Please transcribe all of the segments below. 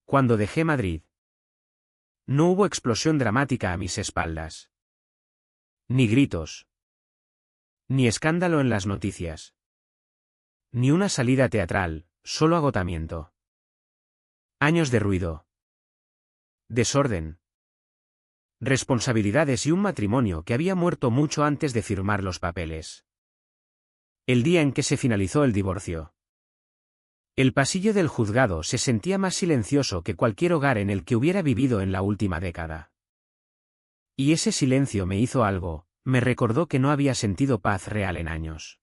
Cuando dejé Madrid, no hubo explosión dramática a mis espaldas. Ni gritos. Ni escándalo en las noticias. Ni una salida teatral, solo agotamiento. Años de ruido. Desorden. Responsabilidades y un matrimonio que había muerto mucho antes de firmar los papeles. El día en que se finalizó el divorcio. El pasillo del juzgado se sentía más silencioso que cualquier hogar en el que hubiera vivido en la última década. Y ese silencio me hizo algo, me recordó que no había sentido paz real en años.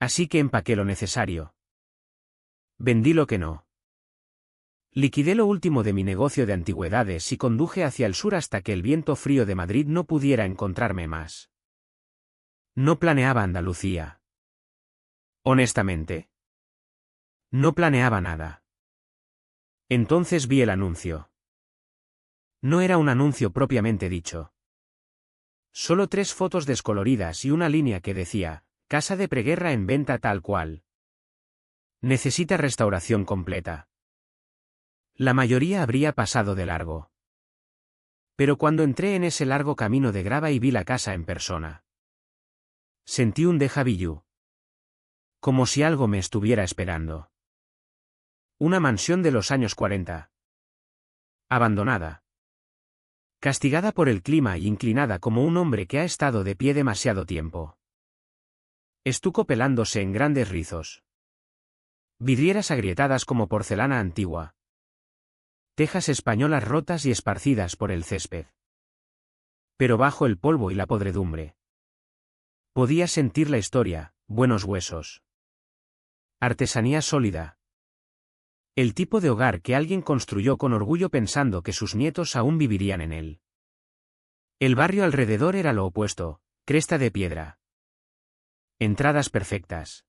Así que empaqué lo necesario. Vendí lo que no. Liquidé lo último de mi negocio de antigüedades y conduje hacia el sur hasta que el viento frío de Madrid no pudiera encontrarme más. No planeaba Andalucía. Honestamente. No planeaba nada. Entonces vi el anuncio. No era un anuncio propiamente dicho. Solo 3 fotos descoloridas y una línea que decía, casa de preguerra en venta tal cual. Necesita restauración completa. La mayoría habría pasado de largo. Pero cuando entré en ese largo camino de grava y vi la casa en persona, sentí un déjà vu. Como si algo me estuviera esperando. Una mansión de los años 40. Abandonada. Castigada por el clima y inclinada como un hombre que ha estado de pie demasiado tiempo. Estuco pelándose en grandes rizos. Vidrieras agrietadas como porcelana antigua. Tejas españolas rotas y esparcidas por el césped. Pero bajo el polvo y la podredumbre. Podía sentir la historia, buenos huesos. Artesanía sólida. El tipo de hogar que alguien construyó con orgullo pensando que sus nietos aún vivirían en él. El barrio alrededor era lo opuesto, cresta de piedra. Entradas perfectas.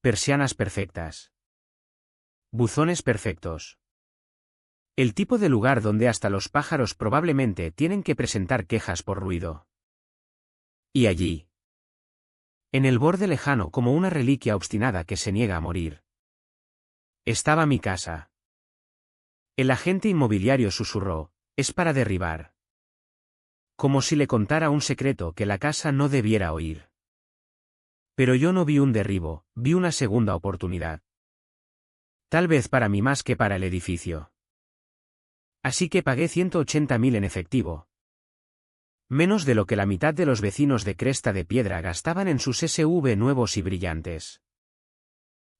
Persianas perfectas. Buzones perfectos. El tipo de lugar donde hasta los pájaros probablemente tienen que presentar quejas por ruido. Y allí. En el borde lejano como una reliquia obstinada que se niega a morir. Estaba mi casa. El agente inmobiliario susurró, es para derribar. Como si le contara un secreto que la casa no debiera oír. Pero yo no vi un derribo, vi una segunda oportunidad. Tal vez para mí más que para el edificio. Así que pagué 180.000 en efectivo. Menos de lo que la mitad de los vecinos de Cresta de Piedra gastaban en sus SUV nuevos y brillantes.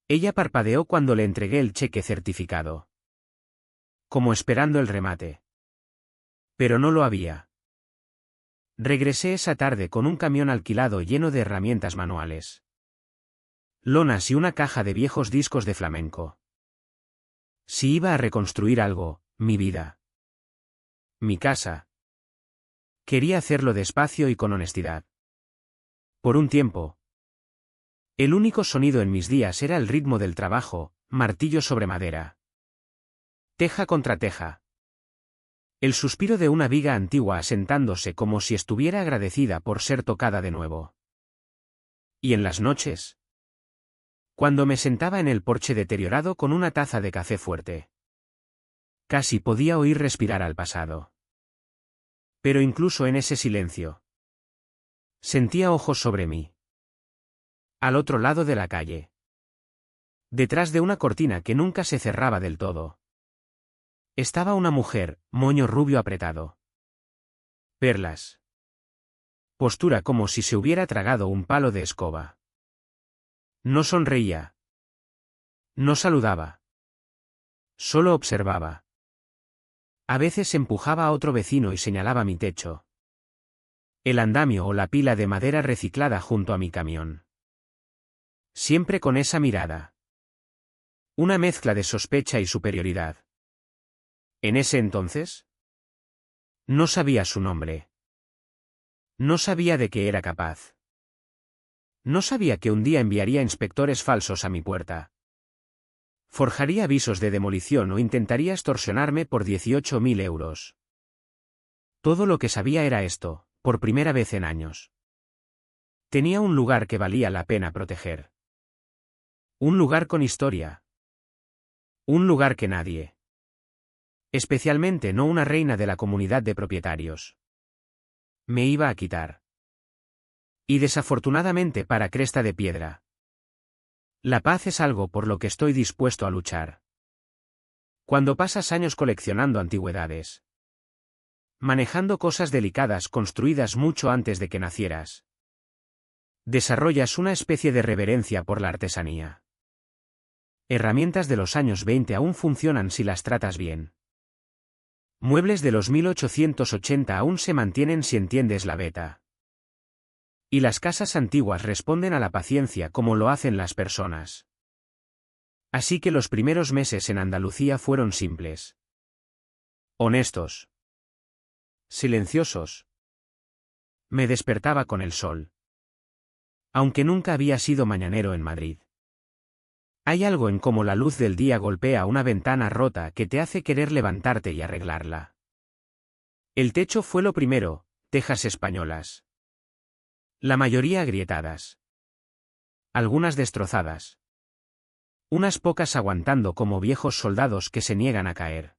Ella parpadeó cuando le entregué el cheque certificado. Como esperando el remate. Pero no lo había. Regresé esa tarde con un camión alquilado lleno de herramientas manuales. Lonas y una caja de viejos discos de flamenco. Si iba a reconstruir algo, mi vida. Mi casa. Quería hacerlo despacio y con honestidad. Por un tiempo. El único sonido en mis días era el ritmo del trabajo, martillo sobre madera. Teja contra teja. El suspiro de una viga antigua asentándose como si estuviera agradecida por ser tocada de nuevo. ¿Y en las noches? Cuando me sentaba en el porche deteriorado con una taza de café fuerte. Casi podía oír respirar al pasado. Pero incluso en ese silencio. Sentía ojos sobre mí. Al otro lado de la calle. Detrás de una cortina que nunca se cerraba del todo. Estaba una mujer, moño rubio apretado. Perlas. Postura como si se hubiera tragado un palo de escoba. No sonreía. No saludaba. Solo observaba. A veces empujaba a otro vecino y señalaba mi techo. El andamio o la pila de madera reciclada junto a mi camión. Siempre con esa mirada. Una mezcla de sospecha y superioridad. En ese entonces, no sabía su nombre. No sabía de qué era capaz. No sabía que un día enviaría inspectores falsos a mi puerta. Forjaría avisos de demolición o intentaría extorsionarme por 18.000 euros. Todo lo que sabía era esto, por primera vez en años. Tenía un lugar que valía la pena proteger. Un lugar con historia. Un lugar que nadie Especialmente no una reina de la comunidad de propietarios. Me iba a quitar. Y desafortunadamente para Cresta de Piedra. La paz es algo por lo que estoy dispuesto a luchar. Cuando pasas años coleccionando antigüedades, manejando cosas delicadas construidas mucho antes de que nacieras, desarrollas una especie de reverencia por la artesanía. Herramientas de los años 20 aún funcionan si las tratas bien. Muebles de los 1880 aún se mantienen si entiendes la beta. Y las casas antiguas responden a la paciencia como lo hacen las personas. Así que los primeros meses en Andalucía fueron simples. Honestos. Silenciosos. Me despertaba con el sol. Aunque nunca había sido mañanero en Madrid. Hay algo en cómo la luz del día golpea una ventana rota que te hace querer levantarte y arreglarla. El techo fue lo primero, tejas españolas. La mayoría agrietadas. Algunas destrozadas. Unas pocas aguantando como viejos soldados que se niegan a caer.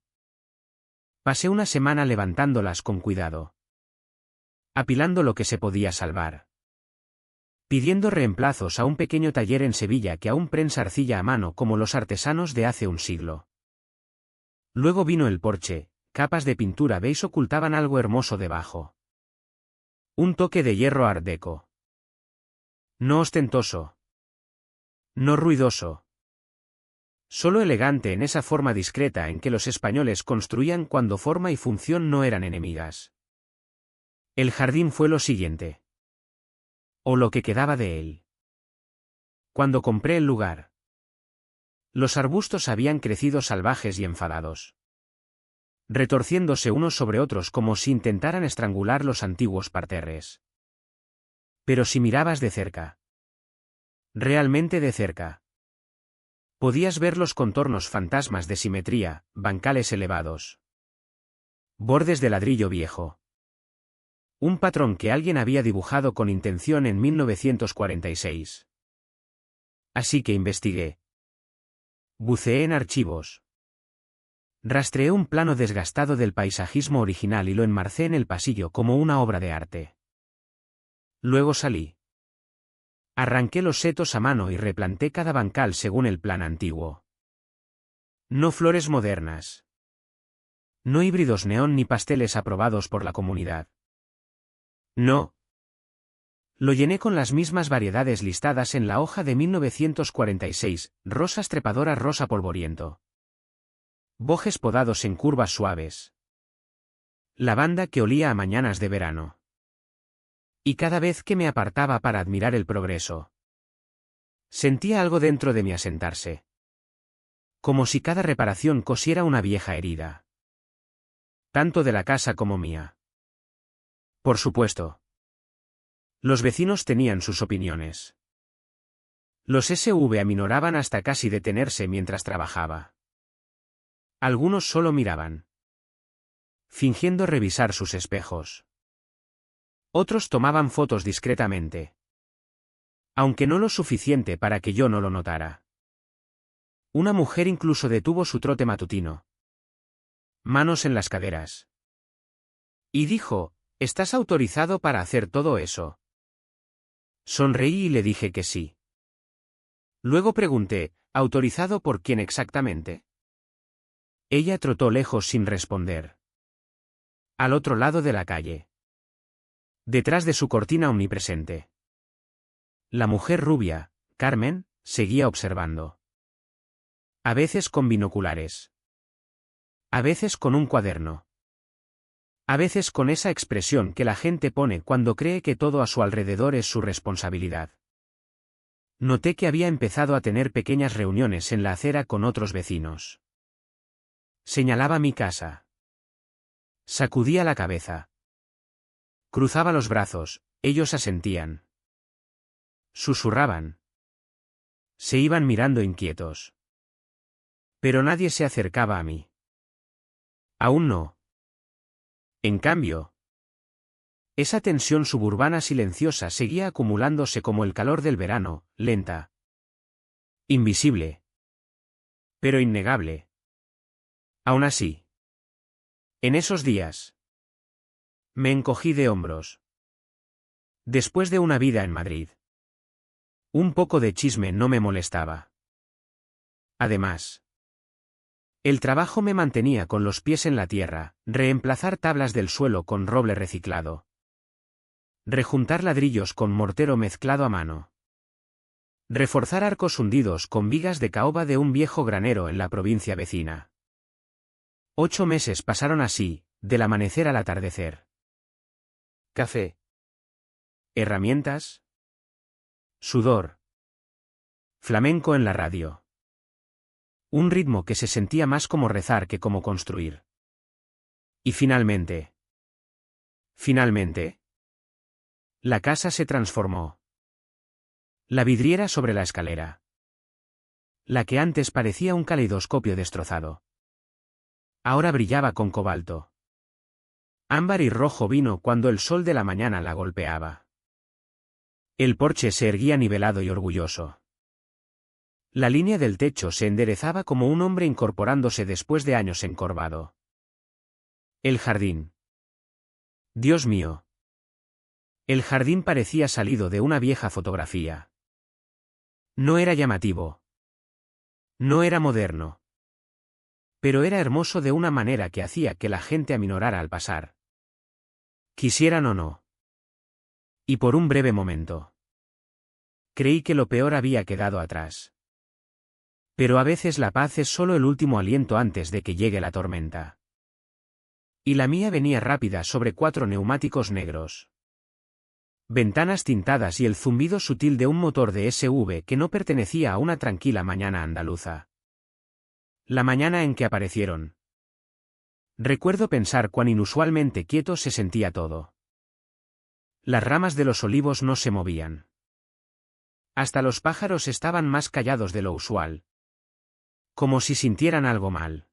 Pasé una semana levantándolas con cuidado. Apilando lo que se podía salvar. Pidiendo reemplazos a un pequeño taller en Sevilla que aún prensa arcilla a mano como los artesanos de hace un siglo. Luego vino el porche, capas de pintura beige ocultaban algo hermoso debajo. Un toque de hierro art deco. No ostentoso. No ruidoso. Solo elegante en esa forma discreta en que los españoles construían cuando forma y función no eran enemigas. El jardín fue lo siguiente. O lo que quedaba de él. Cuando compré el lugar. Los arbustos habían crecido salvajes y enfadados. Retorciéndose unos sobre otros como si intentaran estrangular los antiguos parterres. Pero si mirabas de cerca. Realmente de cerca. Podías ver los contornos fantasmas de simetría, bancales elevados. Bordes de ladrillo viejo. Un patrón que alguien había dibujado con intención en 1946. Así que investigué. Buceé en archivos. Rastreé un plano desgastado del paisajismo original y lo enmarcé en el pasillo como una obra de arte. Luego salí. Arranqué los setos a mano y replanté cada bancal según el plan antiguo. No flores modernas. No híbridos neón ni pasteles aprobados por la comunidad. No. Lo llené con las mismas variedades listadas en la hoja de 1946, rosas trepadoras rosa polvoriento. Bojes podados en curvas suaves. Lavanda que olía a mañanas de verano. Y cada vez que me apartaba para admirar el progreso, sentía algo dentro de mí asentarse. Como si cada reparación cosiera una vieja herida. Tanto de la casa como mía. Por supuesto. Los vecinos tenían sus opiniones. Los SV aminoraban hasta casi detenerse mientras trabajaba. Algunos solo miraban. Fingiendo revisar sus espejos. Otros tomaban fotos discretamente. Aunque no lo suficiente para que yo no lo notara. Una mujer incluso detuvo su trote matutino. Manos en las caderas. Y dijo, ¿estás autorizado para hacer todo eso? Sonreí y le dije que sí. Luego pregunté, ¿autorizado por quién exactamente? Ella trotó lejos sin responder. Al otro lado de la calle. Detrás de su cortina omnipresente. La mujer rubia, Carmen, seguía observando. A veces con binoculares. A veces con un cuaderno. A veces con esa expresión que la gente pone cuando cree que todo a su alrededor es su responsabilidad. Noté que había empezado a tener pequeñas reuniones en la acera con otros vecinos. Señalaba mi casa. Sacudía la cabeza. Cruzaba los brazos, ellos asentían. Susurraban. Se iban mirando inquietos. Pero nadie se acercaba a mí. Aún no. En cambio, esa tensión suburbana silenciosa seguía acumulándose como el calor del verano, lenta. Invisible. Pero innegable. Aún así. En esos días me encogí de hombros. Después de una vida en Madrid, un poco de chisme no me molestaba. Además, el trabajo me mantenía con los pies en la tierra, reemplazar tablas del suelo con roble reciclado, rejuntar ladrillos con mortero mezclado a mano, reforzar arcos hundidos con vigas de caoba de un viejo granero en la provincia vecina. 8 meses pasaron así, del amanecer al atardecer. Café. Herramientas. Sudor. Flamenco en la radio. Un ritmo que se sentía más como rezar que como construir. Y finalmente, la casa se transformó. La vidriera sobre la escalera. La que antes parecía un caleidoscopio destrozado. Ahora brillaba con cobalto. Ámbar y rojo vino cuando el sol de la mañana la golpeaba. El porche se erguía nivelado y orgulloso. La línea del techo se enderezaba como un hombre incorporándose después de años encorvado. El jardín. Dios mío. El jardín parecía salido de una vieja fotografía. No era llamativo. No era moderno. Pero era hermoso de una manera que hacía que la gente aminorara al pasar. Quisieran o no. Y por un breve momento, creí que lo peor había quedado atrás. Pero a veces la paz es solo el último aliento antes de que llegue la tormenta. Y la mía venía rápida sobre 4 neumáticos negros. Ventanas tintadas y el zumbido sutil de un motor de SV que no pertenecía a una tranquila mañana andaluza. La mañana en que aparecieron. Recuerdo pensar cuán inusualmente quieto se sentía todo. Las ramas de los olivos no se movían. Hasta los pájaros estaban más callados de lo usual. Como si sintieran algo mal.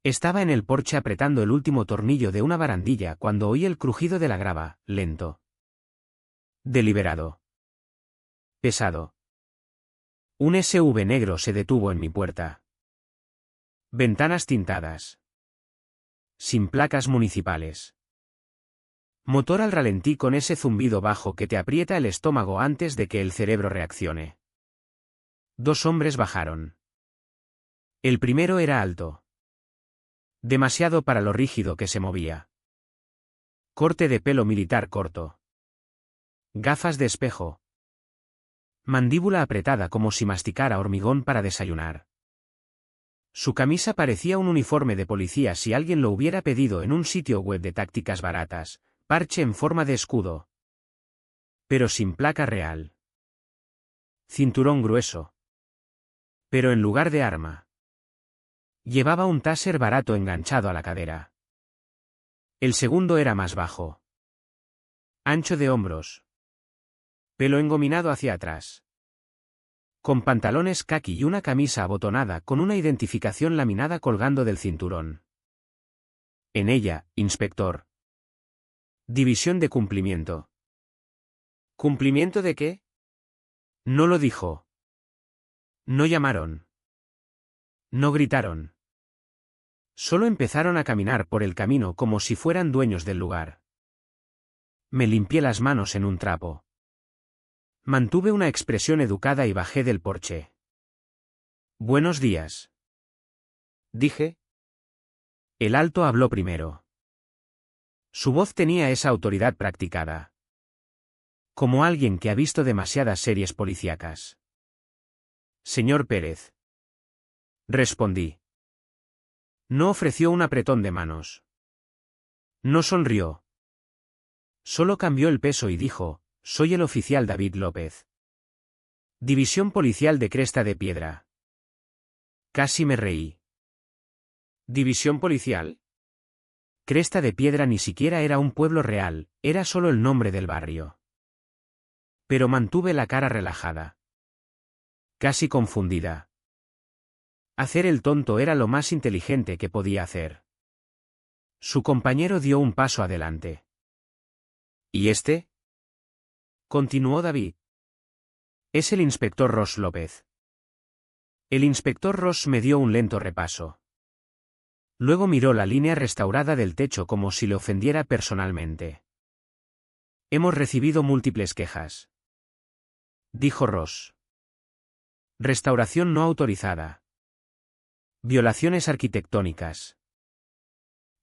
Estaba en el porche apretando el último tornillo de una barandilla cuando oí el crujido de la grava, lento. Deliberado. Pesado. Un SV negro se detuvo en mi puerta. Ventanas tintadas. Sin placas municipales. Motor al ralentí con ese zumbido bajo que te aprieta el estómago antes de que el cerebro reaccione. 2 hombres bajaron. El primero era alto. Demasiado para lo rígido que se movía. Corte de pelo militar corto. Gafas de espejo. Mandíbula apretada como si masticara hormigón para desayunar. Su camisa parecía un uniforme de policía si alguien lo hubiera pedido en un sitio web de tácticas baratas, parche en forma de escudo. Pero sin placa real. Cinturón grueso. Pero en lugar de arma. Llevaba un taser barato enganchado a la cadera. El segundo era más bajo. Ancho de hombros. Pelo engominado hacia atrás. Con pantalones caqui y una camisa abotonada con una identificación laminada colgando del cinturón. En ella, inspector. División de cumplimiento. ¿Cumplimiento de qué? No lo dijo. No llamaron. No gritaron. Solo empezaron a caminar por el camino como si fueran dueños del lugar. Me limpié las manos en un trapo. Mantuve una expresión educada y bajé del porche. Buenos días. Dije. El alto habló primero. Su voz tenía esa autoridad practicada. Como alguien que ha visto demasiadas series policíacas. Señor Pérez. Respondí. No ofreció un apretón de manos. No sonrió. Solo cambió el peso y dijo, soy el oficial David López. División Policial de Cresta de Piedra. Casi me reí. ¿División policial? Cresta de Piedra ni siquiera era un pueblo real, era solo el nombre del barrio. Pero mantuve la cara relajada. Casi confundida. Hacer el tonto era lo más inteligente que podía hacer. Su compañero dio un paso adelante. ¿Y este? Continuó David. Es el inspector Ross López. El inspector Ross me dio un lento repaso. Luego miró la línea restaurada del techo como si le ofendiera personalmente. Hemos recibido múltiples quejas, dijo Ross. Restauración no autorizada. Violaciones arquitectónicas.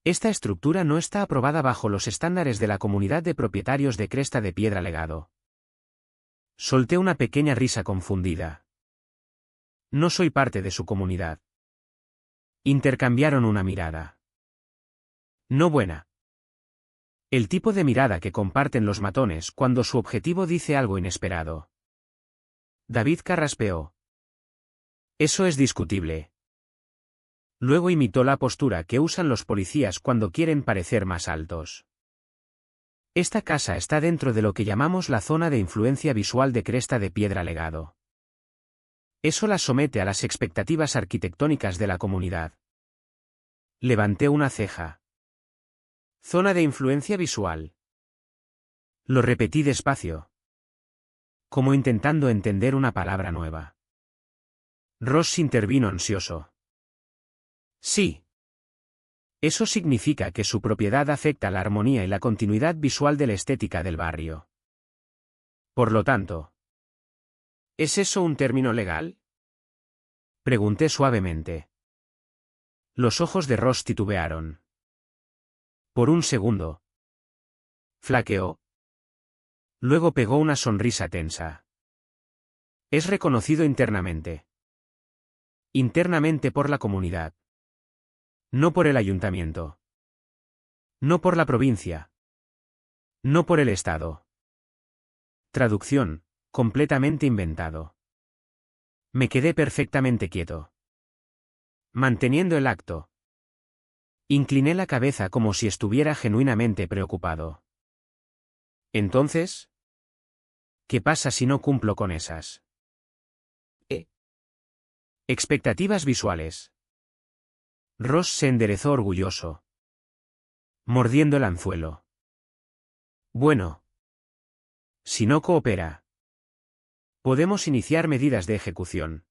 Esta estructura no está aprobada bajo los estándares de la comunidad de propietarios de Cresta de Piedra Legado. Solté una pequeña risa confundida. No soy parte de su comunidad. Intercambiaron una mirada. No buena. El tipo de mirada que comparten los matones cuando su objetivo dice algo inesperado. David carraspeó. Eso es discutible. Luego imitó la postura que usan los policías cuando quieren parecer más altos. Esta casa está dentro de lo que llamamos la zona de influencia visual de Cresta de Piedra Legado. Eso la somete a las expectativas arquitectónicas de la comunidad. Levanté una ceja. Zona de influencia visual. Lo repetí despacio, como intentando entender una palabra nueva. Ross intervino ansioso. Sí. Eso significa que su propiedad afecta la armonía y la continuidad visual de la estética del barrio. Por lo tanto, ¿es eso un término legal? Pregunté suavemente. Los ojos de Ross titubearon. Por un segundo. Flaqueó. Luego pegó una sonrisa tensa. Es reconocido internamente. Internamente por la comunidad. No por el ayuntamiento. No por la provincia. No por el Estado. Traducción, completamente inventado. Me quedé perfectamente quieto. Manteniendo el acto. Incliné la cabeza como si estuviera genuinamente preocupado. Entonces, ¿qué pasa si no cumplo con esas expectativas visuales? Ross se enderezó orgulloso, mordiendo el anzuelo. Bueno. Si no coopera, podemos iniciar medidas de ejecución.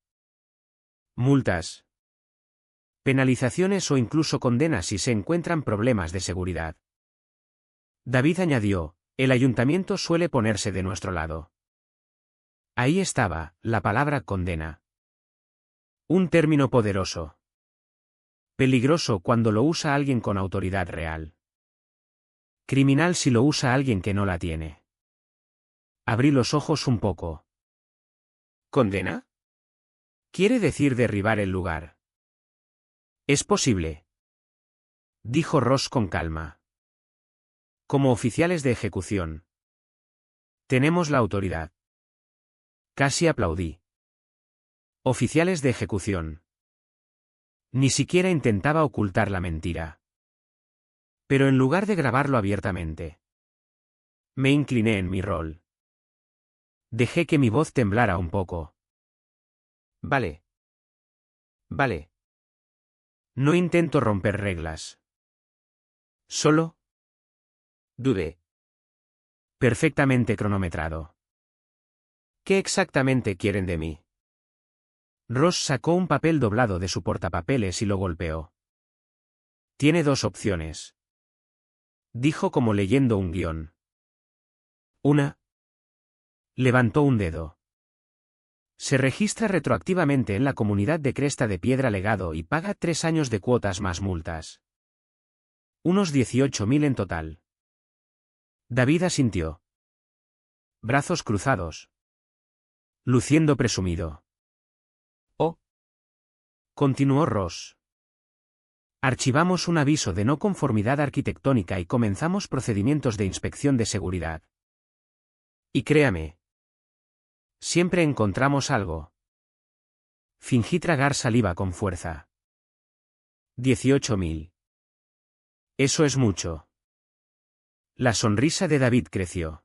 Multas. Penalizaciones o incluso condenas si se encuentran problemas de seguridad. David añadió, el ayuntamiento suele ponerse de nuestro lado. Ahí estaba, la palabra condena. Un término poderoso. Peligroso cuando lo usa alguien con autoridad real. Criminal si lo usa alguien que no la tiene. Abrí los ojos un poco. ¿Condena? ¿Quiere decir derribar el lugar? Es posible, dijo Ross con calma. Como oficiales de ejecución, tenemos la autoridad. Casi aplaudí. Oficiales de ejecución. Ni siquiera intentaba ocultar la mentira. Pero en lugar de grabarlo abiertamente, me incliné en mi rol. Dejé que mi voz temblara un poco. Vale. Vale. No intento romper reglas. Solo dudé. Perfectamente cronometrado. ¿Qué exactamente quieren de mí? Ross sacó un papel doblado de su portapapeles y lo golpeó. Tiene dos opciones. Dijo como leyendo un guión. Una. Levantó un dedo. Se registra retroactivamente en la comunidad de Cresta de Piedra Legado y paga 3 años de cuotas más multas. Unos 18.000 en total. David asintió. Brazos cruzados. Luciendo presumido. Oh. Continuó Ross. Archivamos un aviso de no conformidad arquitectónica y comenzamos procedimientos de inspección de seguridad. Y créame. Siempre encontramos algo. Fingí tragar saliva con fuerza. 18.000. Eso es mucho. La sonrisa de David creció.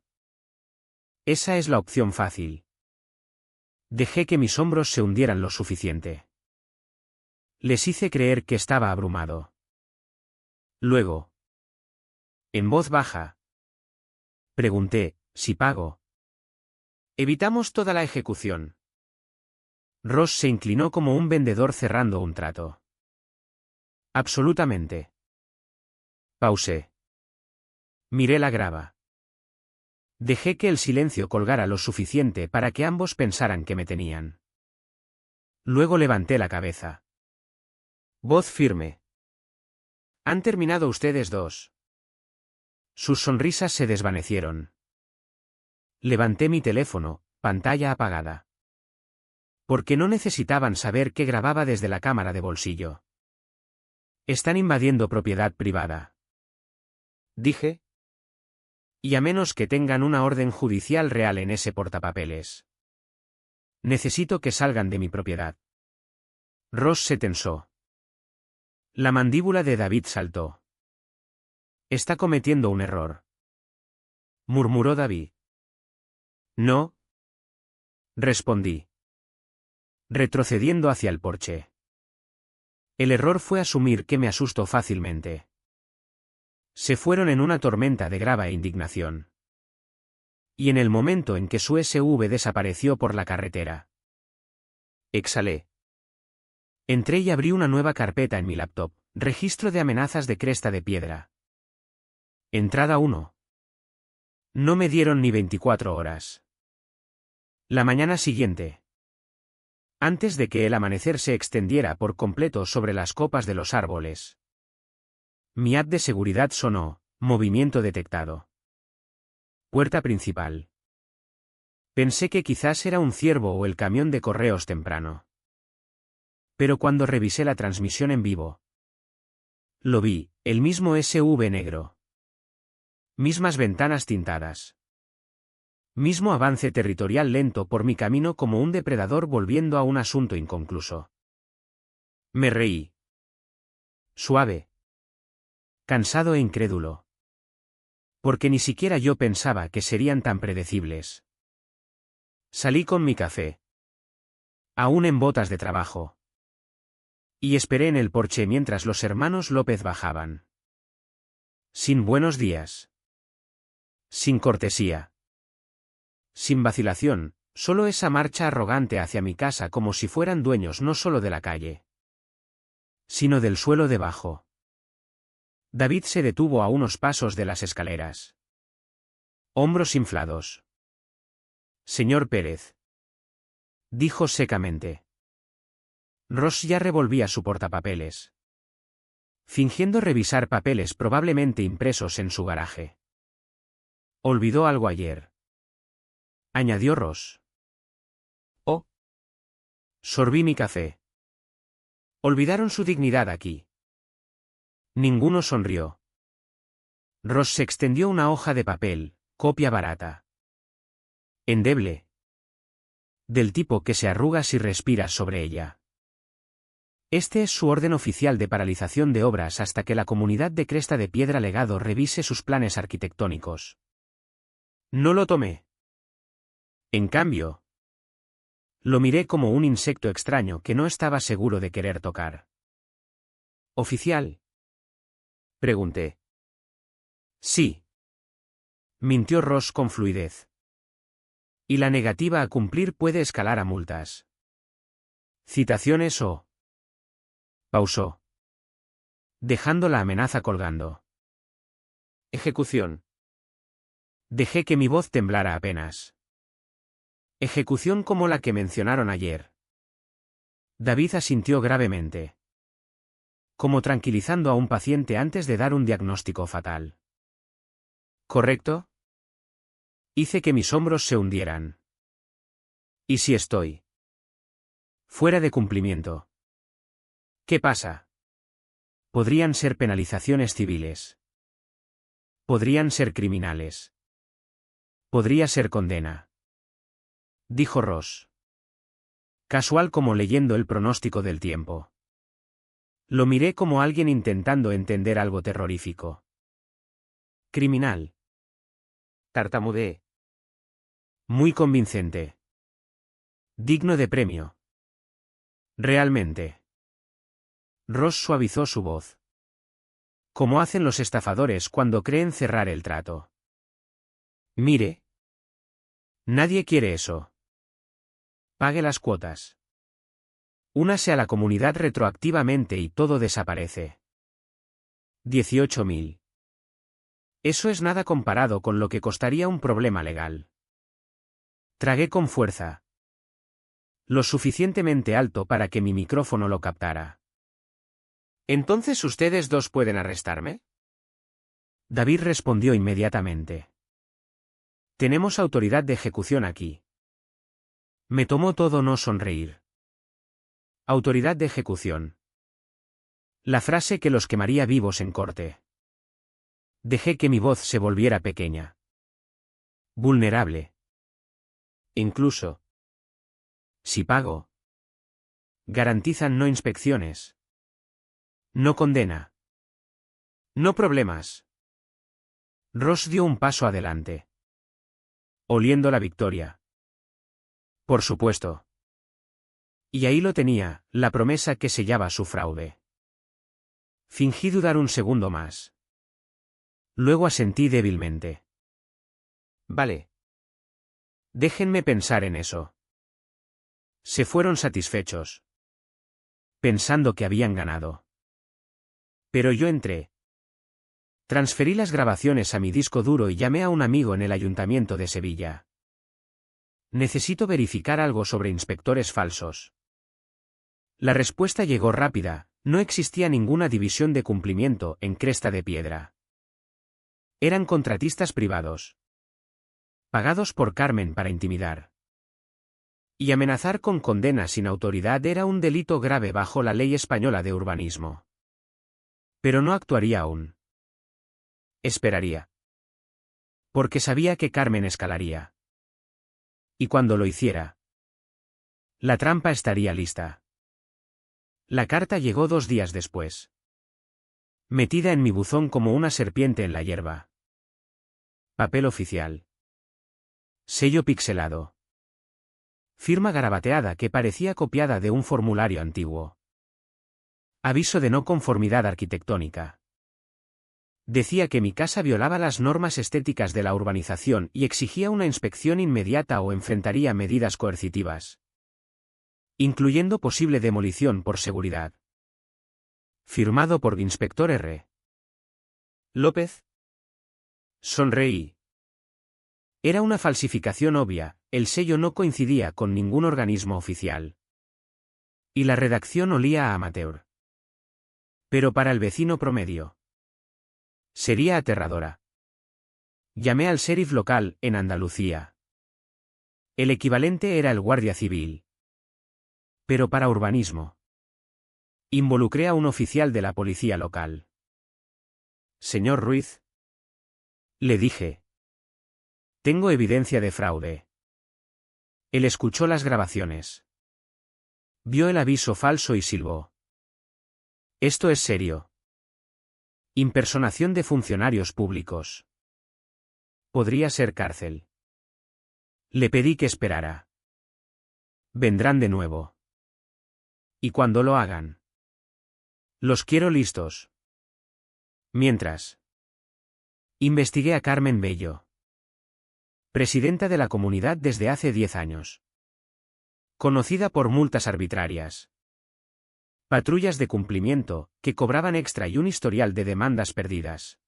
Esa es la opción fácil. Dejé que mis hombros se hundieran lo suficiente. Les hice creer que estaba abrumado. Luego. En voz baja. Pregunté, si pago. Evitamos toda la ejecución. Ross se inclinó como un vendedor cerrando un trato. Absolutamente. Pausé. Miré la grava. Dejé que el silencio colgara lo suficiente para que ambos pensaran que me tenían. Luego levanté la cabeza. Voz firme. ¿Han terminado ustedes dos? Sus sonrisas se desvanecieron. Levanté mi teléfono, pantalla apagada. Porque no necesitaban saber qué grababa desde la cámara de bolsillo. Están invadiendo propiedad privada. Dije. Y a menos que tengan una orden judicial real en ese portapapeles. Necesito que salgan de mi propiedad. Ross se tensó. La mandíbula de David saltó. Está cometiendo un error, murmuró David. No, respondí, retrocediendo hacia el porche. El error fue asumir que me asusto fácilmente. Se fueron en una tormenta de grava e indignación. Y en el momento en que su SUV desapareció por la carretera. Exhalé. Entré y abrí una nueva carpeta en mi laptop, registro de amenazas de Cresta de Piedra. Entrada 1. No me dieron ni 24 horas. La mañana siguiente. Antes de que el amanecer se extendiera por completo sobre las copas de los árboles. Mi app de seguridad sonó, movimiento detectado. Puerta principal. Pensé que quizás era un ciervo o el camión de correos temprano. Pero cuando revisé la transmisión en vivo, lo vi, el mismo SUV negro. Mismas ventanas tintadas. Mismo avance territorial lento por mi camino como un depredador volviendo a un asunto inconcluso. Me reí. Suave. Cansado e incrédulo. Porque ni siquiera yo pensaba que serían tan predecibles. Salí con mi café. Aún en botas de trabajo. Y esperé en el porche mientras los hermanos López bajaban. Sin buenos días. Sin cortesía. Sin vacilación, solo esa marcha arrogante hacia mi casa como si fueran dueños no solo de la calle, sino del suelo debajo. David se detuvo a unos pasos de las escaleras. Hombros inflados. Señor Pérez. Dijo secamente. Ross ya revolvía su portapapeles. Fingiendo revisar papeles probablemente impresos en su garaje. Olvidó algo ayer. Añadió Ross. Oh. Sorbí mi café. Olvidaron su dignidad aquí. Ninguno sonrió. Ross se extendió una hoja de papel, copia barata. Endeble. Del tipo que se arruga si respiras sobre ella. Este es su orden oficial de paralización de obras hasta que la comunidad de Cresta de Piedra Legado revise sus planes arquitectónicos. No lo tomé. En cambio, lo miré como un insecto extraño que no estaba seguro de querer tocar. ¿Oficial? Pregunté. Sí. Mintió Ross con fluidez. Y la negativa a cumplir puede escalar a multas. Citaciones o... Pausó. Dejando la amenaza colgando. Ejecución. Dejé que mi voz temblara apenas. Ejecución como la que mencionaron ayer. David asintió gravemente. Como tranquilizando a un paciente antes de dar un diagnóstico fatal. ¿Correcto? Hice que mis hombros se hundieran. ¿Y si estoy fuera de cumplimiento? ¿Qué pasa? Podrían ser penalizaciones civiles. Podrían ser criminales. Podría ser condena. Dijo Ross. Casual como leyendo el pronóstico del tiempo. Lo miré como alguien intentando entender algo terrorífico. Criminal. Tartamudeé. Muy convincente. Digno de premio. Realmente. Ross suavizó su voz. Como hacen los estafadores cuando creen cerrar el trato. Mire. Nadie quiere eso. Pague las cuotas. Únase a la comunidad retroactivamente y todo desaparece. 18.000. Eso es nada comparado con lo que costaría un problema legal. Tragué con fuerza. Lo suficientemente alto para que mi micrófono lo captara. ¿Entonces ustedes dos pueden arrestarme? David respondió inmediatamente. Tenemos autoridad de ejecución aquí. Me tomó todo no sonreír. Autoridad de ejecución. La frase que los quemaría vivos en corte. Dejé que mi voz se volviera pequeña. Vulnerable. Incluso. Si pago. Garantizan no inspecciones. No condena. No problemas. Ross dio un paso adelante. Oliendo la victoria. Por supuesto. Y ahí lo tenía, la promesa que sellaba su fraude. Fingí dudar un segundo más. Luego asentí débilmente. Vale. Déjenme pensar en eso. Se fueron satisfechos. Pensando que habían ganado. Pero yo entré. Transferí las grabaciones a mi disco duro y llamé a un amigo en el ayuntamiento de Sevilla. Necesito verificar algo sobre inspectores falsos. La respuesta llegó rápida, no existía ninguna división de cumplimiento en Cresta de Piedra. Eran contratistas privados. Pagados por Carmen para intimidar. Y amenazar con condena sin autoridad era un delito grave bajo la ley española de urbanismo. Pero no actuaría aún. Esperaría. Porque sabía que Carmen escalaría. Y cuando lo hiciera, la trampa estaría lista. La carta llegó 2 días después. Metida en mi buzón como una serpiente en la hierba. Papel oficial. Sello pixelado. Firma garabateada que parecía copiada de un formulario antiguo. Aviso de no conformidad arquitectónica. Decía que mi casa violaba las normas estéticas de la urbanización y exigía una inspección inmediata o enfrentaría medidas coercitivas. Incluyendo posible demolición por seguridad. Firmado por Inspector R. López. Sonreí. Era una falsificación obvia, el sello no coincidía con ningún organismo oficial. Y la redacción olía a amateur. Pero para el vecino promedio. Sería aterradora. Llamé al sheriff local, en Andalucía. El equivalente era el guardia civil. Pero para urbanismo. Involucré a un oficial de la policía local. Señor Ruiz. Le dije. Tengo evidencia de fraude. Él escuchó las grabaciones. Vio el aviso falso y silbó. Esto es serio. Impersonación de funcionarios públicos. Podría ser cárcel. Le pedí que esperara. Vendrán de nuevo. Y cuando lo hagan. Los quiero listos. Mientras. Investigué a Carmen Bello. Presidenta de la comunidad desde hace 10 años. Conocida por multas arbitrarias. Patrullas de cumplimiento, que cobraban extra y un historial de demandas perdidas.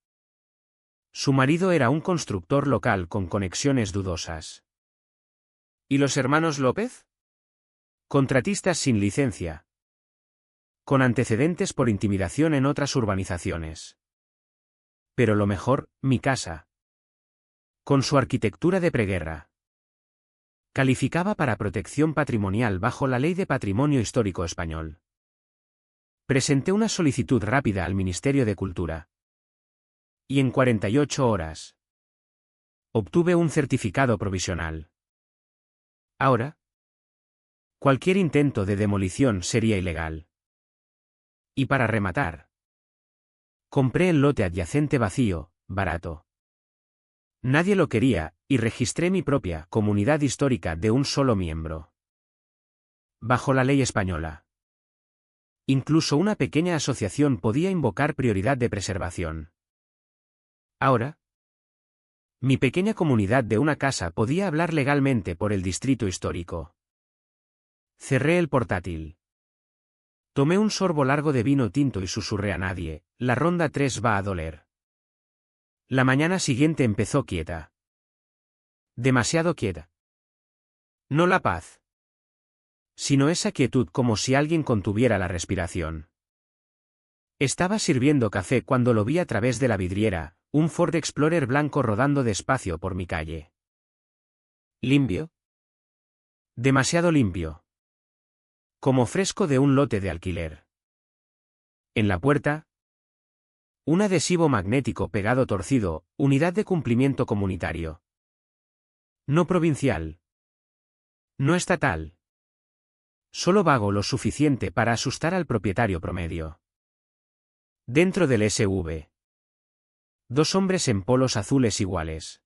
Su marido era un constructor local con conexiones dudosas. ¿Y los hermanos López? Contratistas sin licencia. Con antecedentes por intimidación en otras urbanizaciones. Pero lo mejor, mi casa. Con su arquitectura de preguerra. Calificaba para protección patrimonial bajo la Ley de Patrimonio Histórico Español. Presenté una solicitud rápida al Ministerio de Cultura. Y en 48 horas. Obtuve un certificado provisional. Ahora. Cualquier intento de demolición sería ilegal. Y para rematar. Compré el lote adyacente vacío, barato. Nadie lo quería, y registré mi propia comunidad histórica de un solo miembro. Bajo la ley española. Incluso una pequeña asociación podía invocar prioridad de preservación. Ahora, mi pequeña comunidad de una casa podía hablar legalmente por el distrito histórico. Cerré el portátil. Tomé un sorbo largo de vino tinto y susurré a nadie, la ronda 3 va a doler. La mañana siguiente empezó quieta. Demasiado quieta. No la paz, sino esa quietud como si alguien contuviera la respiración. Estaba sirviendo café cuando lo vi a través de la vidriera, un Ford Explorer blanco rodando despacio por mi calle. ¿Limpio? Demasiado limpio. Como fresco de un lote de alquiler. En la puerta, un adhesivo magnético pegado torcido, unidad de cumplimiento comunitario. No provincial. No estatal. Solo vago lo suficiente para asustar al propietario promedio. Dentro del SV. Dos hombres en polos azules iguales.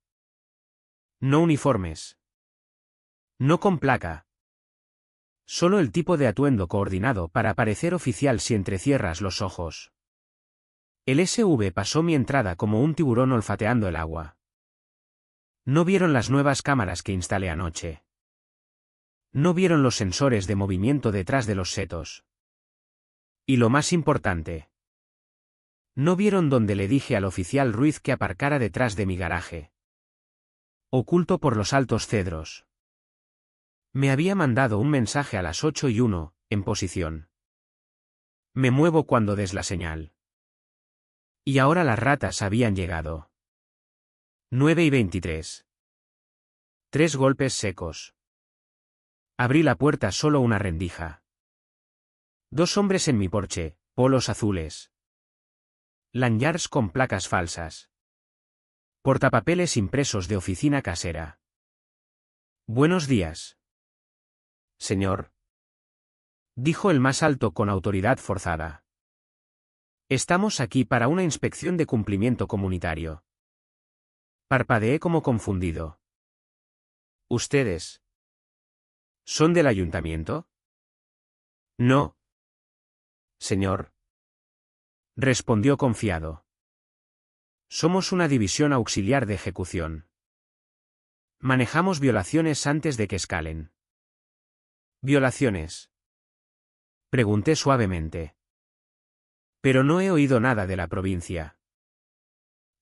No uniformes. No con placa. Solo el tipo de atuendo coordinado para parecer oficial si entrecierras los ojos. El SV pasó mi entrada como un tiburón olfateando el agua. No vieron las nuevas cámaras que instalé anoche. No vieron los sensores de movimiento detrás de los setos. Y lo más importante. No vieron donde le dije al oficial Ruiz que aparcara detrás de mi garaje. Oculto por los altos cedros. Me había mandado un mensaje a las 8:01, en posición. Me muevo cuando des la señal. Y ahora las ratas habían llegado. 9:23. 3 golpes secos. Abrí la puerta solo una rendija. Dos hombres en mi porche, polos azules. Lanyards con placas falsas. Portapapeles impresos de oficina casera. Buenos días. Señor. Dijo el más alto con autoridad forzada. Estamos aquí para una inspección de cumplimiento comunitario. Parpadeé como confundido. ¿Ustedes son del ayuntamiento? No. Señor. Respondió confiado. Somos una división auxiliar de ejecución. Manejamos violaciones antes de que escalen. ¿Violaciones? Pregunté suavemente. Pero no he oído nada de la provincia.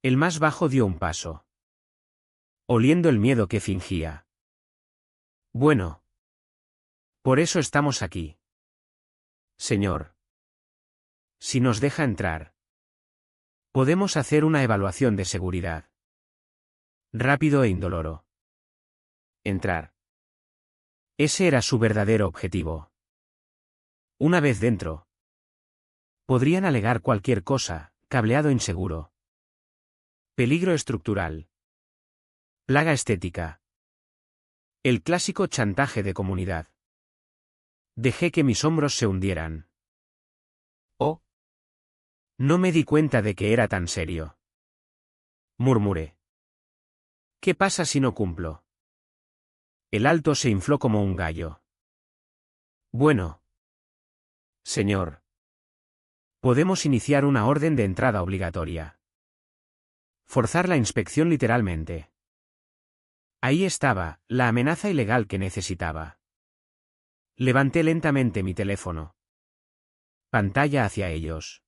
El más bajo dio un paso. Oliendo el miedo que fingía. Bueno. Por eso estamos aquí. Señor. Si nos deja entrar, podemos hacer una evaluación de seguridad. Rápido e indoloro. Entrar. Ese era su verdadero objetivo. Una vez dentro, podrían alegar cualquier cosa, cableado inseguro. Peligro estructural. Plaga estética. El clásico chantaje de comunidad. Dejé que mis hombros se hundieran. Oh. No me di cuenta de que era tan serio. Murmuré. ¿Qué pasa si no cumplo? El alto se infló como un gallo. Bueno. Señor. Podemos iniciar una orden de entrada obligatoria. Forzar la inspección literalmente. Ahí estaba, la amenaza ilegal que necesitaba. Levanté lentamente mi teléfono. Pantalla hacia ellos.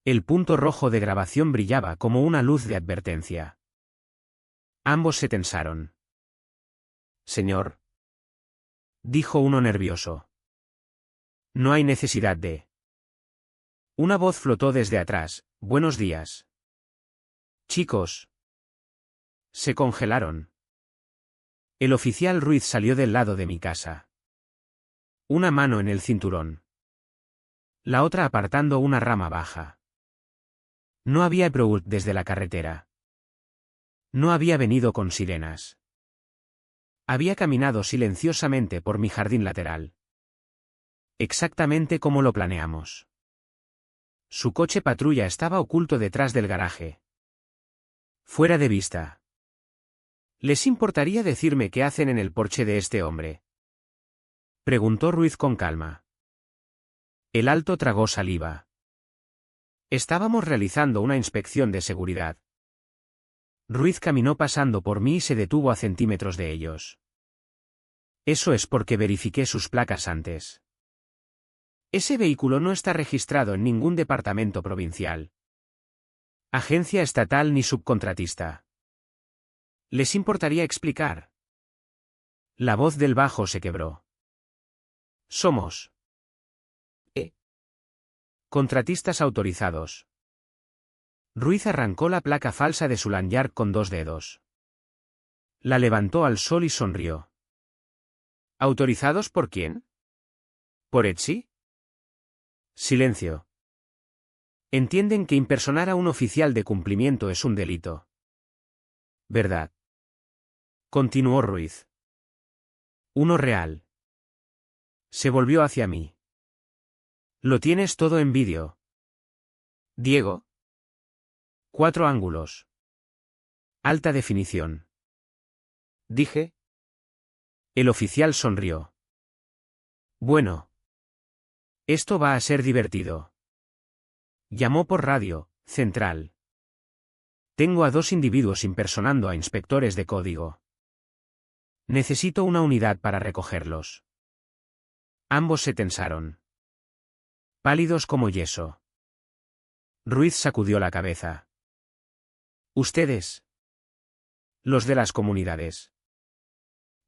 El punto rojo de grabación brillaba como una luz de advertencia. Ambos se tensaron. Señor. Dijo uno nervioso. No hay necesidad de. Una voz flotó desde atrás. Buenos días. Chicos. Se congelaron. El oficial Ruiz salió del lado de mi casa. Una mano en el cinturón. La otra apartando una rama baja. No había approach desde la carretera. No había venido con sirenas. Había caminado silenciosamente por mi jardín lateral. Exactamente como lo planeamos. Su coche patrulla estaba oculto detrás del garaje. Fuera de vista. ¿Les importaría decirme qué hacen en el porche de este hombre? Preguntó Ruiz con calma. El alto tragó saliva. Estábamos realizando una inspección de seguridad. Ruiz caminó pasando por mí y se detuvo a centímetros de ellos. Eso es porque verifiqué sus placas antes. Ese vehículo no está registrado en ningún departamento provincial, agencia estatal ni subcontratista. ¿Les importaría explicar? La voz del bajo se quebró. Somos contratistas autorizados. Ruiz arrancó la placa falsa de su lanyard con 2 dedos. La levantó al sol y sonrió. ¿Autorizados por quién? ¿Por Etsy? Silencio. Entienden que impersonar a un oficial de cumplimiento es un delito, ¿verdad? Continuó Ruiz. Uno real. Se volvió hacia mí. Lo tienes todo en vídeo. Diego. 4 ángulos. Alta definición. Dije. El oficial sonrió. Bueno. Esto va a ser divertido. Llamó por radio, central. Tengo a 2 individuos impersonando a inspectores de código. Necesito una unidad para recogerlos. Ambos se tensaron. Pálidos como yeso. Ruiz sacudió la cabeza. Ustedes. Los de las comunidades.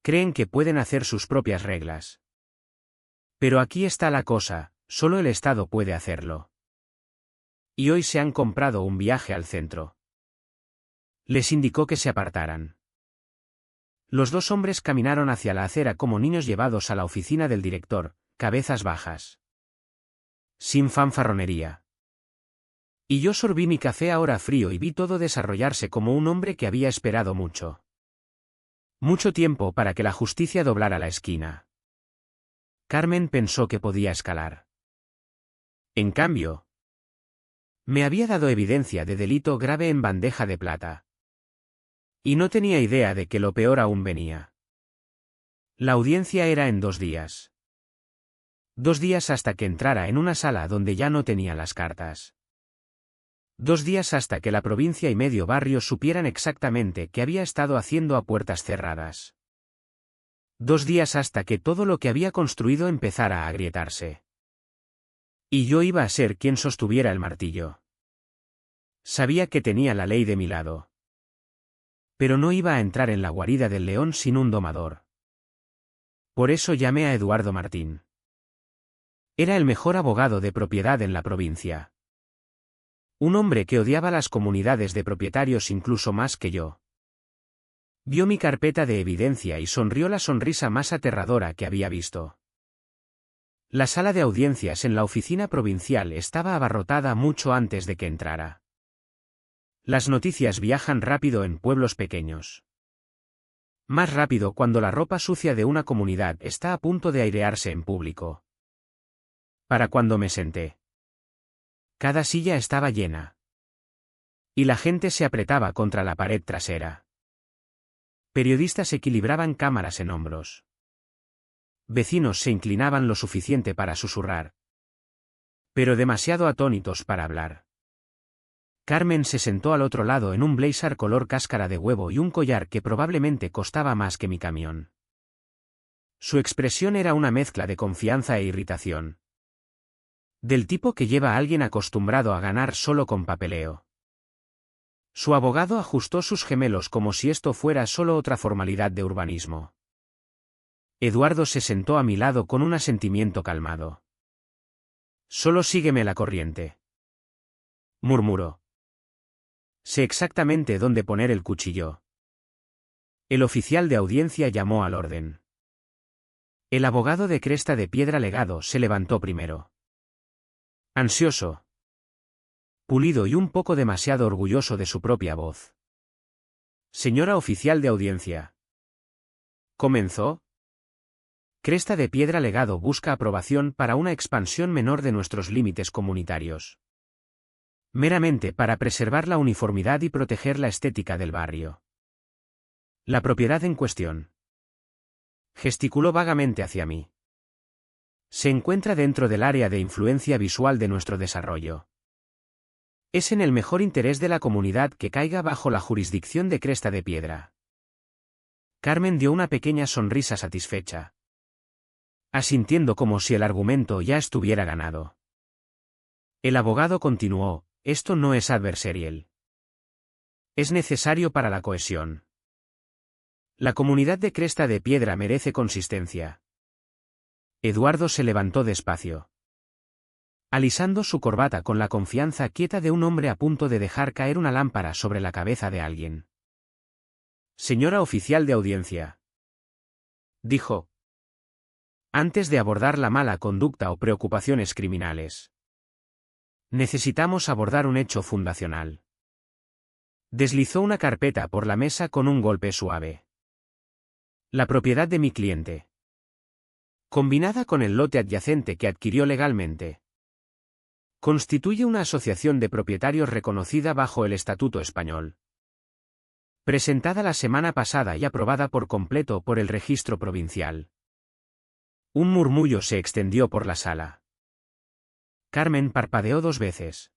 Creen que pueden hacer sus propias reglas. Pero aquí está la cosa, solo el Estado puede hacerlo. Y hoy se han comprado un viaje al centro. Les indicó que se apartaran. Los 2 hombres caminaron hacia la acera como niños llevados a la oficina del director, cabezas bajas. Sin fanfarronería. Y yo sorbí mi café ahora frío y vi todo desarrollarse como un hombre que había esperado mucho. Mucho tiempo para que la justicia doblara la esquina. Carmen pensó que podía escalar. En cambio, me había dado evidencia de delito grave en bandeja de plata. Y no tenía idea de que lo peor aún venía. La audiencia era en 2 días. 2 días hasta que entrara en una sala donde ya no tenía las cartas. 2 días hasta que la provincia y medio barrio supieran exactamente qué había estado haciendo a puertas cerradas. 2 días hasta que todo lo que había construido empezara a agrietarse. Y yo iba a ser quien sostuviera el martillo. Sabía que tenía la ley de mi lado. Pero no iba a entrar en la guarida del león sin un domador. Por eso llamé a Eduardo Martín. Era el mejor abogado de propiedad en la provincia. Un hombre que odiaba las comunidades de propietarios incluso más que yo. Vio mi carpeta de evidencia y sonrió la sonrisa más aterradora que había visto. La sala de audiencias en la oficina provincial estaba abarrotada mucho antes de que entrara. Las noticias viajan rápido en pueblos pequeños. Más rápido cuando la ropa sucia de una comunidad está a punto de airearse en público. Para cuando me senté. Cada silla estaba llena. Y la gente se apretaba contra la pared trasera. Periodistas equilibraban cámaras en hombros. Vecinos se inclinaban lo suficiente para susurrar. Pero demasiado atónitos para hablar. Carmen se sentó al otro lado en un blazer color cáscara de huevo y un collar que probablemente costaba más que mi camión. Su expresión era una mezcla de confianza e irritación. Del tipo que lleva a alguien acostumbrado a ganar solo con papeleo. Su abogado ajustó sus gemelos como si esto fuera solo otra formalidad de urbanismo. Eduardo se sentó a mi lado con un asentimiento calmado. Solo sígueme la corriente. Murmuró. Sé exactamente dónde poner el cuchillo. El oficial de audiencia llamó al orden. El abogado de Cresta de Piedra Legado se levantó primero. Ansioso. Pulido y un poco demasiado orgulloso de su propia voz. Señora oficial de audiencia. ¿Comenzó? Cresta de Piedra Legado busca aprobación para una expansión menor de nuestros límites comunitarios. Meramente para preservar la uniformidad y proteger la estética del barrio. La propiedad en cuestión. Gesticuló vagamente hacia mí. Se encuentra dentro del área de influencia visual de nuestro desarrollo. Es en el mejor interés de la comunidad que caiga bajo la jurisdicción de Cresta de Piedra. Carmen dio una pequeña sonrisa satisfecha. asintiendo como si el argumento ya estuviera ganado. El abogado continuó, esto no es adversarial. Es necesario para la cohesión. La comunidad de Cresta de Piedra merece consistencia. Eduardo se levantó despacio, alisando su corbata con la confianza quieta de un hombre a punto de dejar caer una lámpara sobre la cabeza de alguien. Señora oficial de audiencia, dijo, antes de abordar la mala conducta o preocupaciones criminales, necesitamos abordar un hecho fundacional. Deslizó una carpeta por la mesa con un golpe suave. La propiedad de mi cliente, combinada con el lote adyacente que adquirió legalmente, constituye una asociación de propietarios reconocida bajo el Estatuto Español, presentada la semana pasada y aprobada por completo por el Registro Provincial. Un murmullo se extendió por la sala. Carmen parpadeó 2 veces,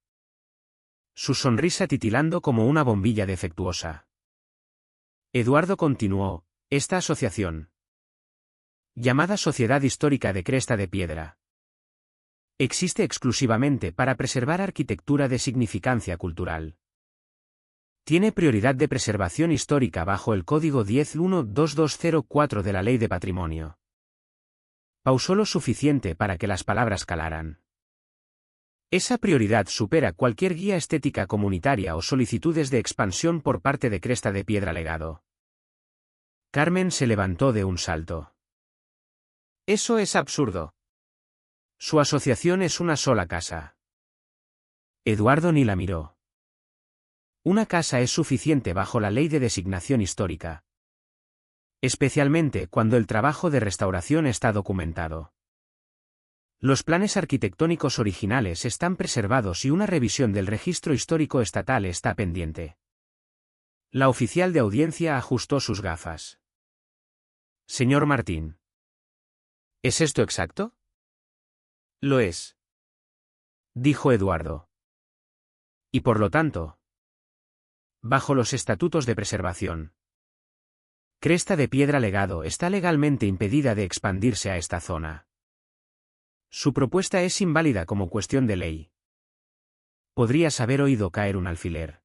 su sonrisa titilando como una bombilla defectuosa. Eduardo continuó, esta asociación, llamada Sociedad Histórica de Cresta de Piedra, existe exclusivamente para preservar arquitectura de significancia cultural. Tiene prioridad de preservación histórica bajo el Código 10.1.2204 de la Ley de Patrimonio. Pausó lo suficiente para que las palabras calaran. Esa prioridad supera cualquier guía estética comunitaria o solicitudes de expansión por parte de Cresta de Piedra Legado. Carmen se levantó de un salto. Eso es absurdo. Su asociación es una sola casa. Eduardo ni la miró. Una casa es suficiente bajo la ley de designación histórica, especialmente cuando el trabajo de restauración está documentado. Los planes arquitectónicos originales están preservados y una revisión del registro histórico estatal está pendiente. La oficial de audiencia ajustó sus gafas. Señor Martín. ¿Es esto exacto? Lo es, dijo Eduardo. Y por lo tanto, bajo los estatutos de preservación, Cresta de Piedra Legado está legalmente impedida de expandirse a esta zona. Su propuesta es inválida como cuestión de ley. Podrías haber oído caer un alfiler.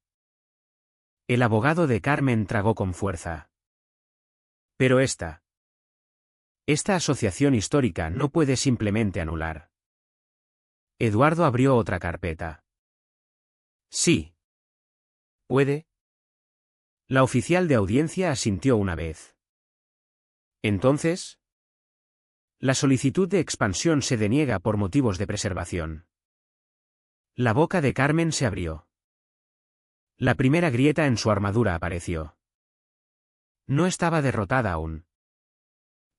El abogado de Carmen tragó con fuerza. Pero esta asociación histórica no puede simplemente anular. Eduardo abrió otra carpeta. Sí. ¿Puede? La oficial de audiencia asintió una vez. Entonces, la solicitud de expansión se deniega por motivos de preservación. La boca de Carmen se abrió. La primera grieta en su armadura apareció. No estaba derrotada aún,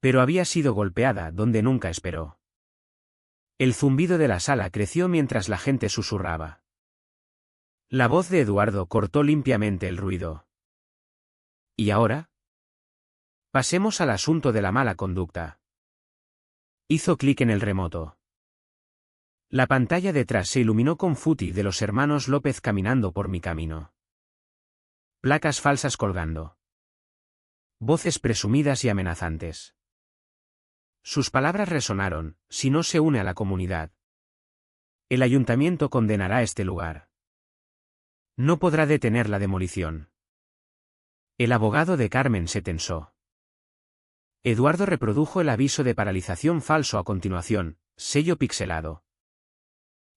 pero había sido golpeada donde nunca esperó. El zumbido de la sala creció mientras la gente susurraba. La voz de Eduardo cortó limpiamente el ruido. ¿Y ahora? Pasemos al asunto de la mala conducta. Hizo clic en el remoto. La pantalla detrás se iluminó con Futi de los hermanos López caminando por mi camino. Placas falsas colgando. Voces presumidas y amenazantes. Sus palabras resonaron, si no se une a la comunidad, el ayuntamiento condenará este lugar. No podrá detener la demolición. El abogado de Carmen se tensó. Eduardo reprodujo el aviso de paralización falso a continuación, sello pixelado.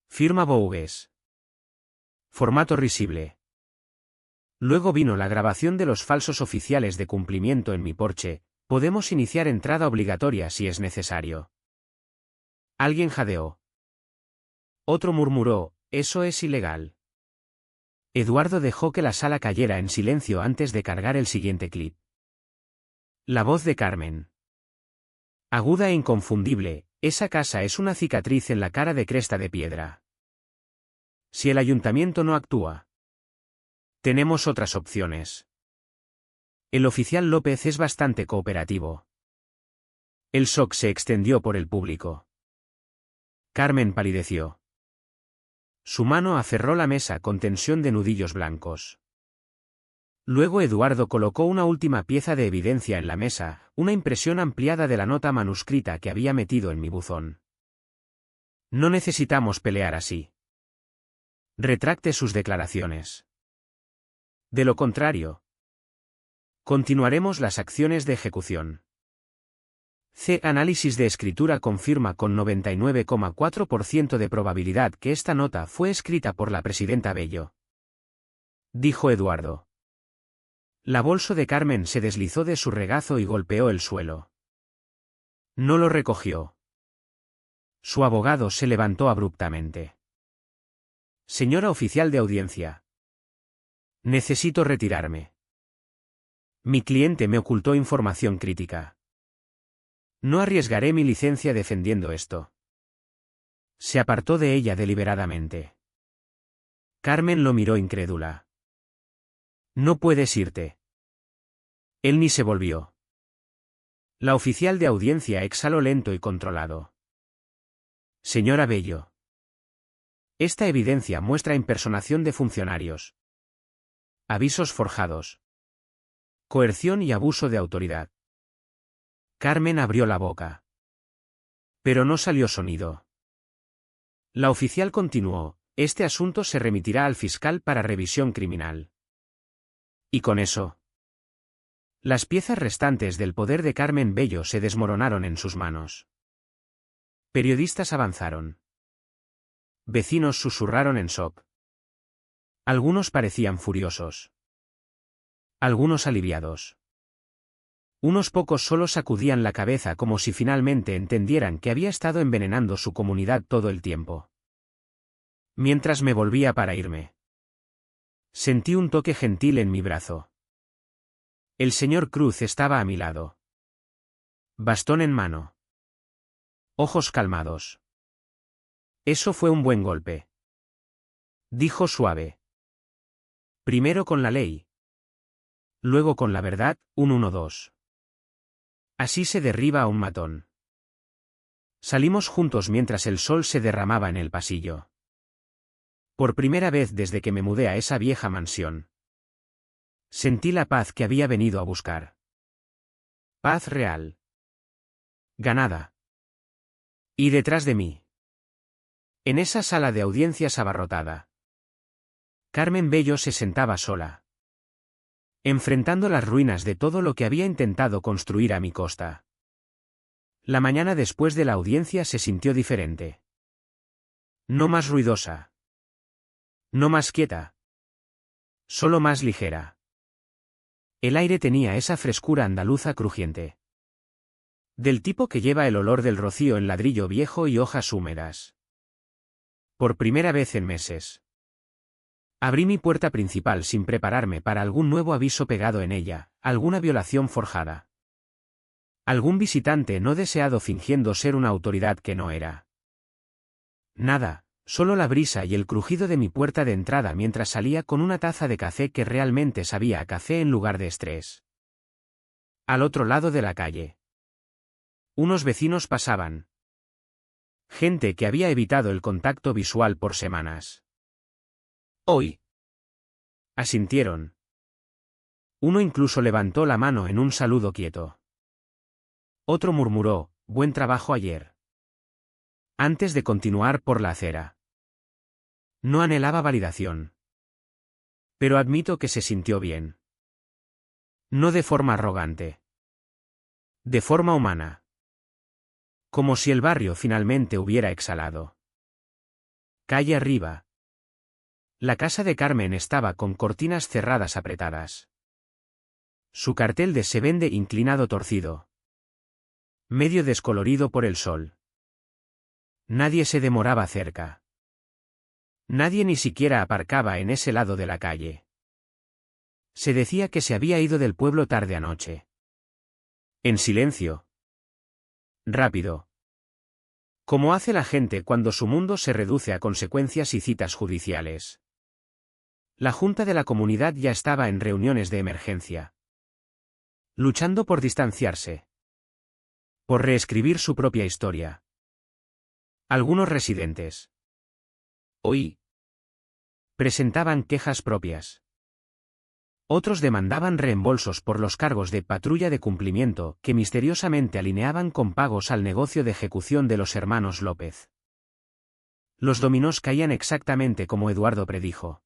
Firma Bogues. Formato risible. Luego vino la grabación de los falsos oficiales de cumplimiento en mi porche. Podemos iniciar entrada obligatoria si es necesario. Alguien jadeó. Otro murmuró, eso es ilegal. Eduardo dejó que la sala cayera en silencio antes de cargar el siguiente clip. La voz de Carmen. Aguda e inconfundible, esa casa es una cicatriz en la cara de Cresta de Piedra. Si el ayuntamiento no actúa, tenemos otras opciones. El oficial López es bastante cooperativo. El shock se extendió por el público. Carmen palideció. Su mano aferró la mesa con tensión de nudillos blancos. Luego Eduardo colocó una última pieza de evidencia en la mesa, una impresión ampliada de la nota manuscrita que había metido en mi buzón. No necesitamos pelear así. Retracte sus declaraciones. De lo contrario, continuaremos las acciones de ejecución. Análisis de escritura confirma con 99,4% de probabilidad que esta nota fue escrita por la presidenta Bello. Dijo Eduardo. La bolsa de Carmen se deslizó de su regazo y golpeó el suelo. No lo recogió. Su abogado se levantó abruptamente. Señora oficial de audiencia. Necesito retirarme. Mi cliente me ocultó información crítica. No arriesgaré mi licencia defendiendo esto. Se apartó de ella deliberadamente. Carmen lo miró incrédula. No puedes irte. Él ni se volvió. La oficial de audiencia exhaló lento y controlado. Señora Bello. Esta evidencia muestra impersonación de funcionarios. Avisos forjados. Coerción y abuso de autoridad. Carmen abrió la boca. Pero no salió sonido. La oficial continuó, este asunto se remitirá al fiscal para revisión criminal. Y con eso, las piezas restantes del poder de Carmen Bello se desmoronaron en sus manos. Periodistas avanzaron. Vecinos susurraron en shock. Algunos parecían furiosos. Algunos aliviados. Unos pocos solo sacudían la cabeza como si finalmente entendieran que había estado envenenando su comunidad todo el tiempo. Mientras me volvía para irme, sentí un toque gentil en mi brazo. El señor Cruz estaba a mi lado. Bastón en mano. Ojos calmados. Eso fue un buen golpe. Dijo suave. Primero con la ley. Luego con la verdad, 112. Así se derriba a un matón. Salimos juntos mientras el sol se derramaba en el pasillo. Por primera vez desde que me mudé a esa vieja mansión, sentí la paz que había venido a buscar. Paz real. Ganada. Y detrás de mí, en esa sala de audiencias abarrotada, Carmen Bello se sentaba sola, enfrentando las ruinas de todo lo que había intentado construir a mi costa. La mañana después de la audiencia se sintió diferente. No más ruidosa. No más quieta. Solo más ligera. El aire tenía esa frescura andaluza crujiente. Del tipo que lleva el olor del rocío en ladrillo viejo y hojas húmedas. Por primera vez en meses. Abrí mi puerta principal sin prepararme para algún nuevo aviso pegado en ella, alguna violación forjada. Algún visitante no deseado fingiendo ser una autoridad que no era. Nada, solo la brisa y el crujido de mi puerta de entrada mientras salía con una taza de café que realmente sabía a café en lugar de estrés. Al otro lado de la calle, unos vecinos pasaban. Gente que había evitado el contacto visual por semanas. Hoy. Asintieron. Uno incluso levantó la mano en un saludo quieto. Otro murmuró, buen trabajo ayer. Antes de continuar por la acera. No anhelaba validación. Pero admito que se sintió bien. No de forma arrogante. De forma humana. Como si el barrio finalmente hubiera exhalado. Calle arriba. La casa de Carmen estaba con cortinas cerradas apretadas. Su cartel de se vende inclinado torcido. Medio descolorido por el sol. Nadie se demoraba cerca. Nadie ni siquiera aparcaba en ese lado de la calle. Se decía que se había ido del pueblo tarde anoche. En silencio. Rápido. Como hace la gente cuando su mundo se reduce a consecuencias y citas judiciales. La junta de la comunidad ya estaba en reuniones de emergencia. Luchando por distanciarse. Por reescribir su propia historia. Algunos residentes. Hoy. Presentaban quejas propias. Otros demandaban reembolsos por los cargos de patrulla de cumplimiento que misteriosamente alineaban con pagos al negocio de ejecución de los hermanos López. Los dominós caían exactamente como Eduardo predijo.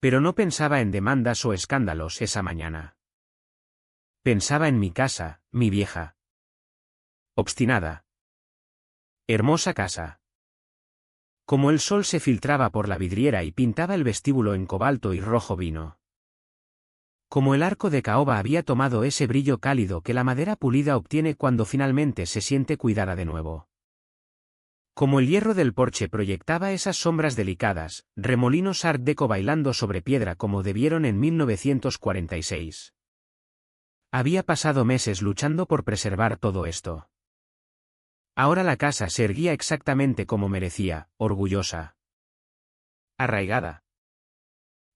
Pero no pensaba en demandas o escándalos esa mañana. Pensaba en mi casa, mi vieja. Obstinada. Hermosa casa. Como el sol se filtraba por la vidriera y pintaba el vestíbulo en cobalto y rojo vino. Como el arco de caoba había tomado ese brillo cálido que la madera pulida obtiene cuando finalmente se siente cuidada de nuevo. Como el hierro del porche proyectaba esas sombras delicadas, remolinos Art Deco bailando sobre piedra como debieron en 1946. Había pasado meses luchando por preservar todo esto. Ahora la casa se erguía exactamente como merecía, orgullosa. Arraigada.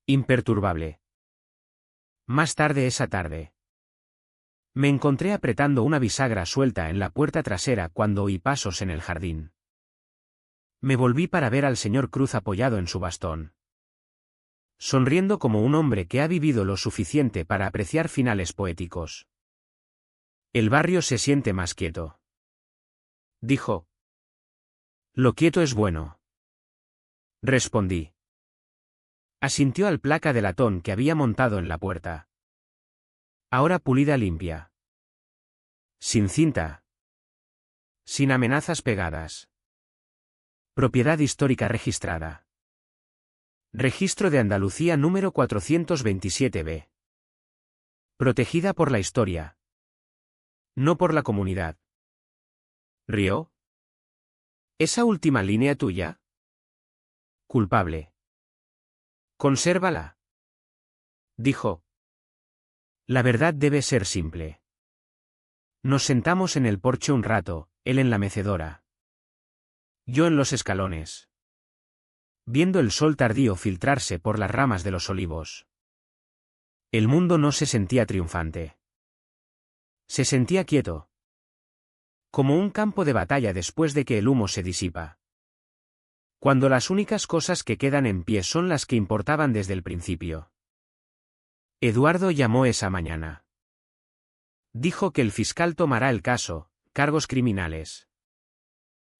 Imperturbable. Más tarde esa tarde. Me encontré apretando una bisagra suelta en la puerta trasera cuando oí pasos en el jardín. Me volví para ver al señor Cruz apoyado en su bastón. Sonriendo como un hombre que ha vivido lo suficiente para apreciar finales poéticos. El barrio se siente más quieto. Dijo. Lo quieto es bueno. Respondí. Asintió al placa de latón que había montado en la puerta. Ahora pulida limpia. Sin cinta. Sin amenazas pegadas. Propiedad histórica registrada. Registro de Andalucía número 427-B. Protegida por la historia. No por la comunidad. ¿Rió? ¿Esa última línea tuya? Culpable. Consérvala. Dijo. La verdad debe ser simple. Nos sentamos en el porche un rato, él en la mecedora. Yo en los escalones. Viendo el sol tardío filtrarse por las ramas de los olivos. El mundo no se sentía triunfante. Se sentía quieto. Como un campo de batalla después de que el humo se disipa. Cuando las únicas cosas que quedan en pie son las que importaban desde el principio. Eduardo llamó esa mañana. Dijo que el fiscal tomará el caso, cargos criminales.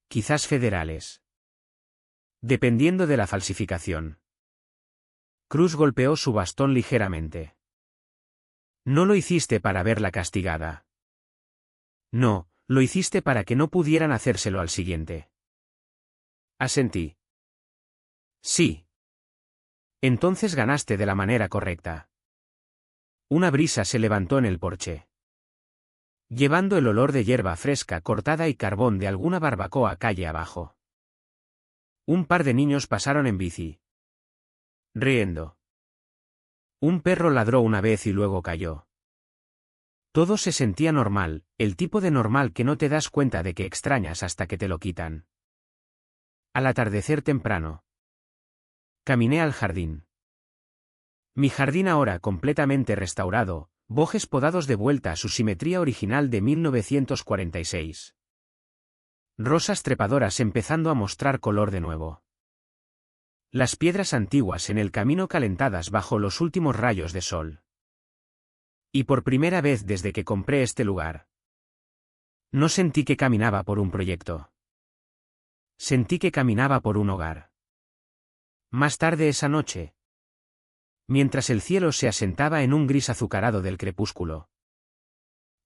Quizás federales. Dependiendo de la falsificación. Cruz golpeó su bastón ligeramente. No lo hiciste para verla castigada. No, lo hiciste para que no pudieran hacérselo al siguiente. Asentí. Sí. Entonces ganaste de la manera correcta. Una brisa se levantó en el porche. Llevando el olor de hierba fresca cortada y carbón de alguna barbacoa calle abajo. Un par de niños pasaron en bici. Riendo. Un perro ladró una vez y luego cayó. Todo se sentía normal, el tipo de normal que no te das cuenta de que extrañas hasta que te lo quitan. Al atardecer temprano. Caminé al jardín. Mi jardín ahora completamente restaurado, bojes podados de vuelta a su simetría original de 1946. Rosas trepadoras empezando a mostrar color de nuevo. Las piedras antiguas en el camino calentadas bajo los últimos rayos de sol. Y por primera vez desde que compré este lugar. No sentí que caminaba por un proyecto. Sentí que caminaba por un hogar. Más tarde esa noche. Mientras el cielo se asentaba en un gris azucarado del crepúsculo.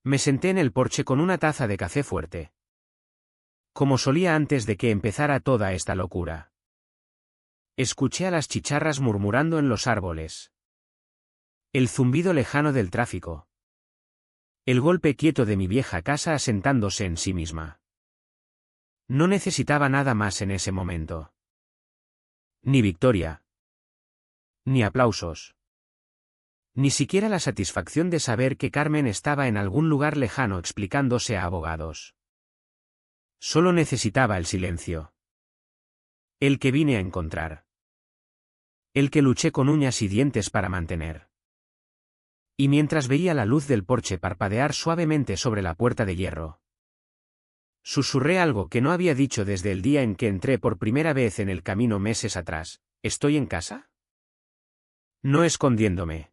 Me senté en el porche con una taza de café fuerte. Como solía antes de que empezara toda esta locura. Escuché a las chicharras murmurando en los árboles. El zumbido lejano del tráfico. El golpe quieto de mi vieja casa asentándose en sí misma. No necesitaba nada más en ese momento. Ni victoria. Ni aplausos. Ni siquiera la satisfacción de saber que Carmen estaba en algún lugar lejano explicándose a abogados. Solo necesitaba el silencio. El que vine a encontrar. El que luché con uñas y dientes para mantener. Y mientras veía la luz del porche parpadear suavemente sobre la puerta de hierro. Susurré algo que no había dicho desde el día en que entré por primera vez en el camino meses atrás. ¿Estoy en casa? No escondiéndome.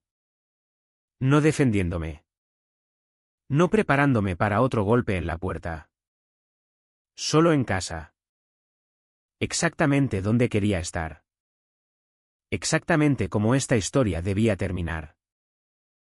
No defendiéndome. No preparándome para otro golpe en la puerta. Solo en casa. Exactamente donde quería estar. Exactamente como esta historia debía terminar.